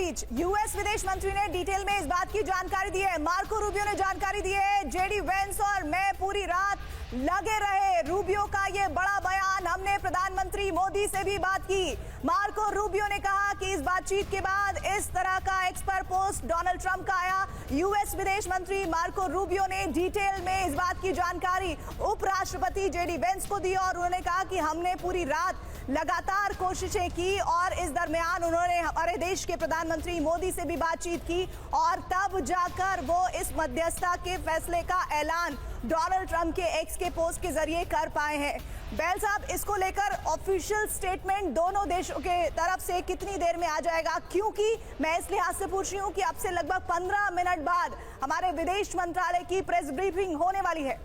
बीच US विदेश मंत्री ने डिटेल में इस बात की जानकारी दी है। मार्को रूबियो ने जानकारी दी है, जेडी वेंस और मैं पूरी रात लगे रहे। रूबियो का ये बड़ा बयान, हमने प्रधानमंत्री मोदी से भी बात की। मार्को रूबियो ने कहा कि इस बातचीत के बाद इस तरह का एक्स पर पोस्ट डोनाल्ड ट्रंप का आया। यूएस विदेश मंत्री मार्को रूबियो ने डिटेल में इस बात की जानकारी उपराष्ट्रपति जेडी वेंस को दी और उन्होंने कहा कि हमने पूरी रात लगातार कोशिशें की और इस दरमियान उन्होंने हमारे देश के प्रधानमंत्री मोदी से भी बातचीत की और तब जाकर वो इस मध्यस्थता के फैसले का ऐलान डोनाल्ड ट्रंप के एक्स के पोस्ट के जरिए कर पाए हैं। बैल साहब, इसको लेकर ऑफिशियल स्टेटमेंट दोनों देशों के तरफ से कितनी देर में आ जाएगा? क्योंकि मैं इस लिहाज से पूछ रही हूँ कि अब से लगभग 15 मिनट बाद हमारे विदेश मंत्रालय की प्रेस ब्रीफिंग होने वाली है।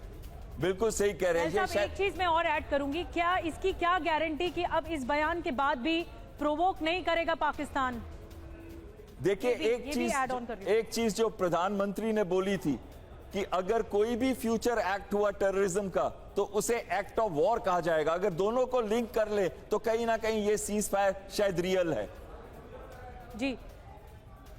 बिल्कुल सही कह रहे हैं। एक चीज मैं और ऐड करूंगी, क्या इसकी क्या गारंटी कि अब इस बयान के बाद भी प्रोवोक नहीं करेगा पाकिस्तान? देखिए, एक चीज जो प्रधानमंत्री ने बोली थी कि अगर कोई भी फ्यूचर एक्ट हुआ टेररिज्म का तो उसे एक्ट ऑफ वॉर कहा जाएगा। अगर दोनों को लिंक कर ले तो कहीं ना कहीं ये सीज फायर शायद रियल है। जी,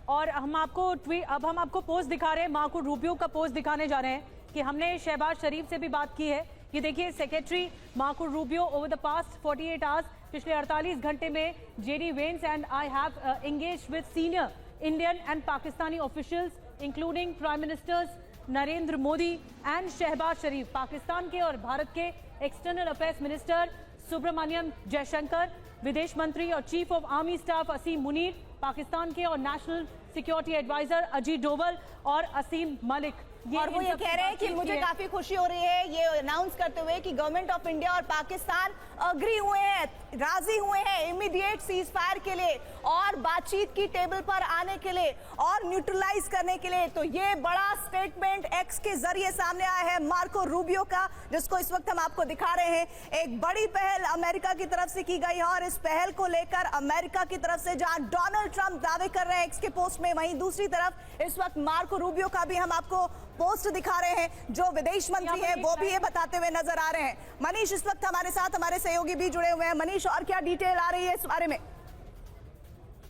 और हम आपको पोस्ट दिखा रहे हैं, मार्को रूबियो का पोस्ट दिखाने जा रहे हैं कि हमने शहबाज शरीफ से भी बात की है। ये देखिए, secretary Marco Rubio, over the past 48 hours, पिछले 48 घंटे में JD Vance and I have engaged with senior Indian and Pakistani officials including prime ministers Narendra Modi and Shahbaz Sharif, Pakistan के और भारत के external affairs minister Subrahmanyam Jaishankar, विदेश मंत्री और chief of army staff Asim Munir, Pakistan के और national security adviser Ajit Doval और असीम मलिक। और वो ये कह रहे हैं कि मुझे काफी खुशी हो रही है ये अनाउंस करते हुए कि गवर्नमेंट ऑफ इंडिया और पाकिस्तान अग्री हुए हैं, राजी हुए हैं इमीडिएट सीज फायर के लिए और बातचीत की टेबल पर आने के लिए और न्यूट्रलाइज करने के लिए। तो ये बड़ा स्टेटमेंट एक्स के जरिए सामने आया है मार्को रूबियो का, जिसको इस वक्त हम आपको दिखा रहे हैं। एक बड़ी पहल अमेरिका की तरफ से की गई है और इस पहल को लेकर अमेरिका की तरफ से जहां डोनाल्ड ट्रंप दावे कर रहे हैं एक्स के पोस्ट में, वहीं दूसरी तरफ इस वक्त मार्को रूबियो का भी हम आपको पोस्ट दिखा रहे हैं। जो विदेश मंत्री है वो भी ये बताते हुए नजर आ रहे हैं। मनीष इस वक्त हमारे साथ, हमारे सहयोगी भी जुड़े हुए हैं। मनीष, और क्या डिटेल आ रही है इस बारे में?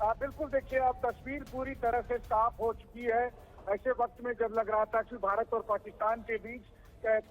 बिल्कुल, देखिए, अब तस्वीर पूरी तरह से साफ हो चुकी है। ऐसे वक्त में जब लग रहा था कि भारत और पाकिस्तान के बीच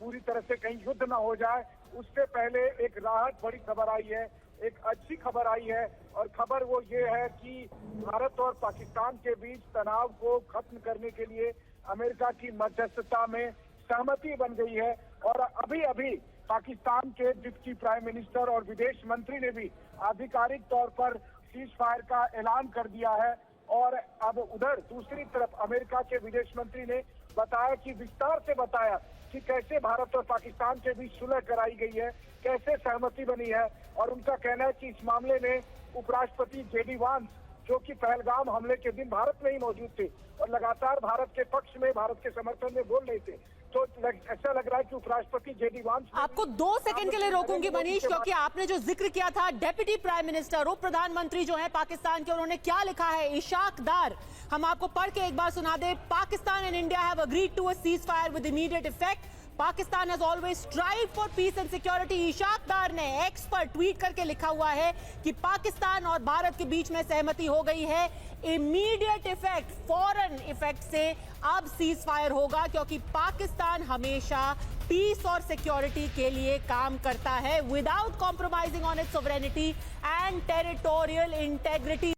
पूरी तरह से कहीं युद्ध न हो जाए, उससे पहले एक राहत भरी खबर आई है, एक अच्छी खबर आई है। और खबर वो ये है कि भारत और पाकिस्तान के बीच तनाव को खत्म करने के लिए अमेरिका की मध्यस्थता में सहमति बन गई है। और अभी अभी पाकिस्तान के डिप्टी प्राइम मिनिस्टर और विदेश मंत्री ने भी आधिकारिक तौर पर सीज फायर का ऐलान कर दिया है। और अब उधर दूसरी तरफ अमेरिका के विदेश मंत्री ने बताया कि विस्तार से बताया कि कैसे भारत और पाकिस्तान के बीच सुलह कराई गई है, कैसे सहमति बनी है। और उनका कहना है कि इस मामले में उपराष्ट्रपति जेडी वेंस, जो कि पहलगाम हमले के दिन भारत में ही मौजूद थे और लगातार भारत के पक्ष में, भारत के समर्थन में बोल रहे थे, तो ऐसा लग रहा है कि उपराष्ट्रपति जेडी वेंस। आपको 2 सेकंड के लिए रोकूंगी मनीष, क्योंकि आपने जो जिक्र किया था डेप्यूटी प्राइम मिनिस्टर, उप प्रधानमंत्री जो है पाकिस्तान के, उन्होंने क्या लिखा है? इशाक डार, हम आपको पढ़ के एक बार सुना दे। Pakistan and India have agreed to a ceasefire with immediate effect. Pakistan has always strive for peace and security. Ishaq Dar ने एक्स पर ट्वीट करके लिखा हुआ है कि पाकिस्तान और भारत के बीच में सहमति हो गई है। इमीडिएट इफेक्ट, फौरन इफेक्ट से अब सीज फायर होगा, क्योंकि पाकिस्तान हमेशा पीस और सिक्योरिटी के लिए काम करता है without compromising on it's sovereignty and territorial integrity.